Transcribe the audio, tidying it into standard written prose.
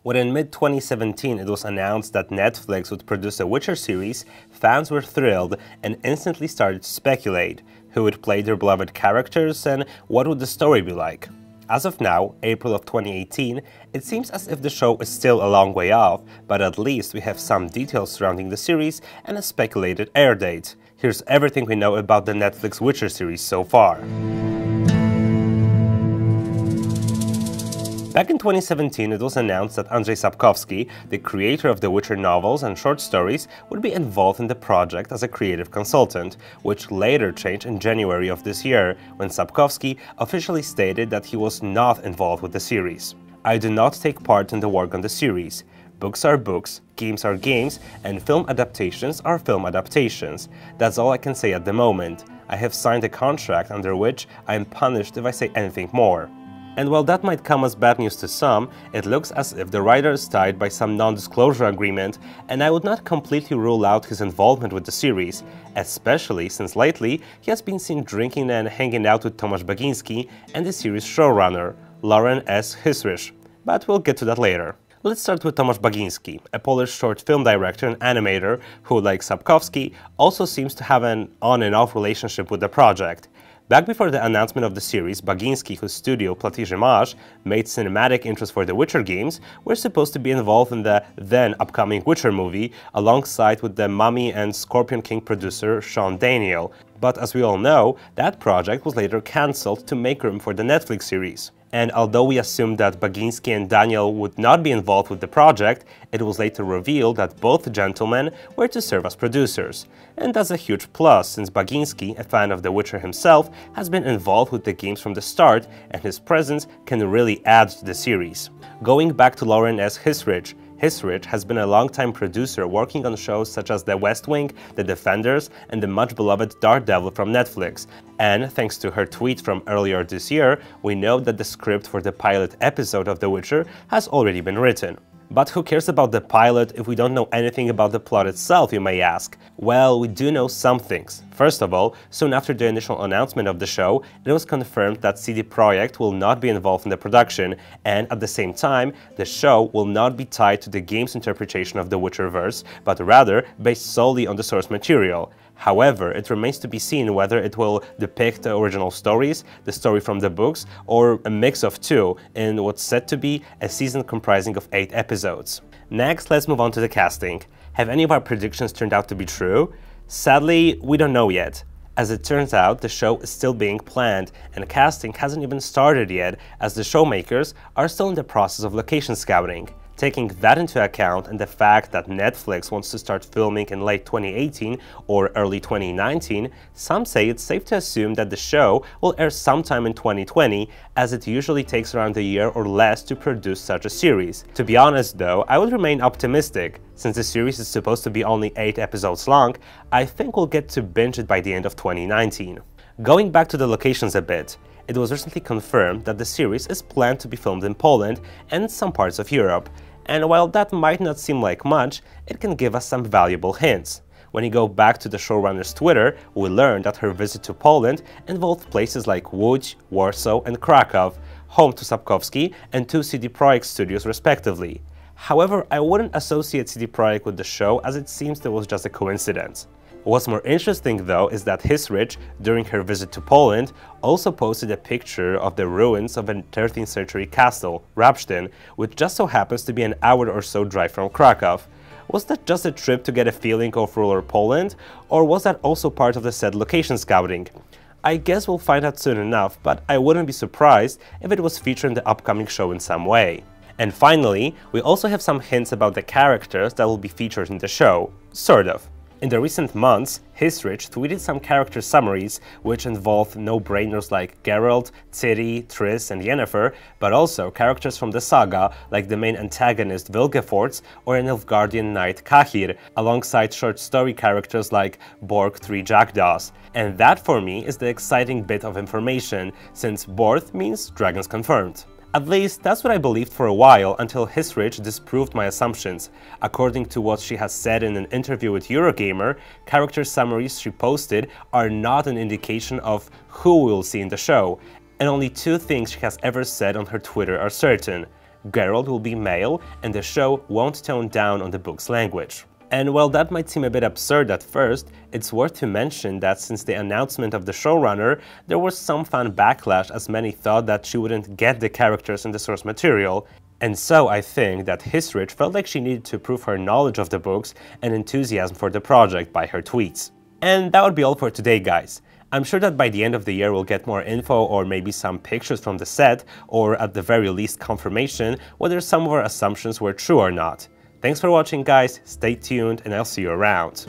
When in mid-2017 it was announced that Netflix would produce a Witcher series, fans were thrilled and instantly started to speculate who would play their beloved characters and what would the story be like. As of now, April of 2018, it seems as if the show is still a long way off, but at least we have some details surrounding the series and a speculated air date. Here's everything we know about the Netflix Witcher series so far. Back in 2017, it was announced that Andrzej Sapkowski, the creator of the Witcher novels and short stories, would be involved in the project as a creative consultant, which later changed in January of this year, when Sapkowski officially stated that he was not involved with the series. "I do not take part in the work on the series. Books are books, games are games, and film adaptations are film adaptations. That's all I can say at the moment. I have signed a contract under which I am punished if I say anything more." And while that might come as bad news to some, it looks as if the writer is tied by some non-disclosure agreement, and I would not completely rule out his involvement with the series, especially since lately he has been seen drinking and hanging out with Bagiński and the series showrunner, Andrzej Hissrich. But we'll get to that later. Let's start with Bagiński, a Polish short film director and animator who, like Sapkowski, also seems to have an on and off relationship with the project. Back before the announcement of the series, Bagiński, whose studio Platiży made cinematic intros for the Witcher games, were supposed to be involved in the then upcoming Witcher movie, alongside with the Mummy and Scorpion King producer Sean Daniel. But as we all know, that project was later cancelled to make room for the Netflix series. And although we assumed that Bagiński and Daniel would not be involved with the project, it was later revealed that both gentlemen were to serve as producers. And that's a huge plus, since Bagiński, a fan of The Witcher himself, has been involved with the games from the start, and his presence can really add to the series. Going back to Andrzej Hissrich, Hissrich has been a long-time producer working on shows such as The West Wing, The Defenders, and the much-beloved Daredevil from Netflix. And thanks to her tweet from earlier this year, we know that the script for the pilot episode of The Witcher has already been written. But who cares about the pilot if we don't know anything about the plot itself, you may ask? Well, we do know some things. First of all, soon after the initial announcement of the show, it was confirmed that CD Projekt will not be involved in the production, and at the same time, the show will not be tied to the game's interpretation of the Witcherverse, but rather based solely on the source material. However, it remains to be seen whether it will depict the original stories, the story from the books, or a mix of two in what's said to be a season comprising of 8 episodes. Next, let's move on to the casting. Have any of our predictions turned out to be true? Sadly, we don't know yet. As it turns out, the show is still being planned, and casting hasn't even started yet, as the showmakers are still in the process of location scouting. Taking that into account and the fact that Netflix wants to start filming in late 2018 or early 2019, some say it's safe to assume that the show will air sometime in 2020, as it usually takes around a year or less to produce such a series. To be honest though, I would remain optimistic. Since the series is supposed to be only 8 episodes long, I think we'll get to binge it by the end of 2019. Going back to the locations a bit, it was recently confirmed that the series is planned to be filmed in Poland and some parts of Europe. And while that might not seem like much, it can give us some valuable hints. When you go back to the showrunner's Twitter, we learned that her visit to Poland involved places like Łódź, Warsaw and Krakow, home to Sapkowski and 2 CD Projekt studios respectively. However, I wouldn't associate CD Projekt with the show, as it seems there was just a coincidence. What's more interesting though is that Hissrich, during her visit to Poland, also posted a picture of the ruins of a 13th century castle, Rabsztyn, which just so happens to be an hour or so drive from Krakow. Was that just a trip to get a feeling of rural Poland, or was that also part of the said location scouting? I guess we'll find out soon enough, but I wouldn't be surprised if it was featured in the upcoming show in some way. And finally, we also have some hints about the characters that will be featured in the show. Sort of. In the recent months, Hissrich tweeted some character summaries which involve no-brainers like Geralt, Ciri, Triss and Yennefer, but also characters from the saga like the main antagonist Vilgefortz or a Nilfgaardian knight Cahir, alongside short story characters like Borg 3 Jackdaws. And that for me is the exciting bit of information, since Borth means dragons confirmed. At least, that's what I believed for a while, until Hissrich disproved my assumptions. According to what she has said in an interview with Eurogamer, character summaries she posted are not an indication of who we will see in the show, and only 2 things she has ever said on her Twitter are certain. Geralt will be male, and the show won't tone down on the book's language. And while that might seem a bit absurd at first, it's worth to mention that since the announcement of the showrunner, there was some fan backlash as many thought that she wouldn't get the characters in the source material. And so I think that Hissrich felt like she needed to prove her knowledge of the books and enthusiasm for the project by her tweets. And that would be all for today, guys. I'm sure that by the end of the year we'll get more info or maybe some pictures from the set, or at the very least confirmation whether some of our assumptions were true or not. Thanks for watching, guys, stay tuned, and I'll see you around.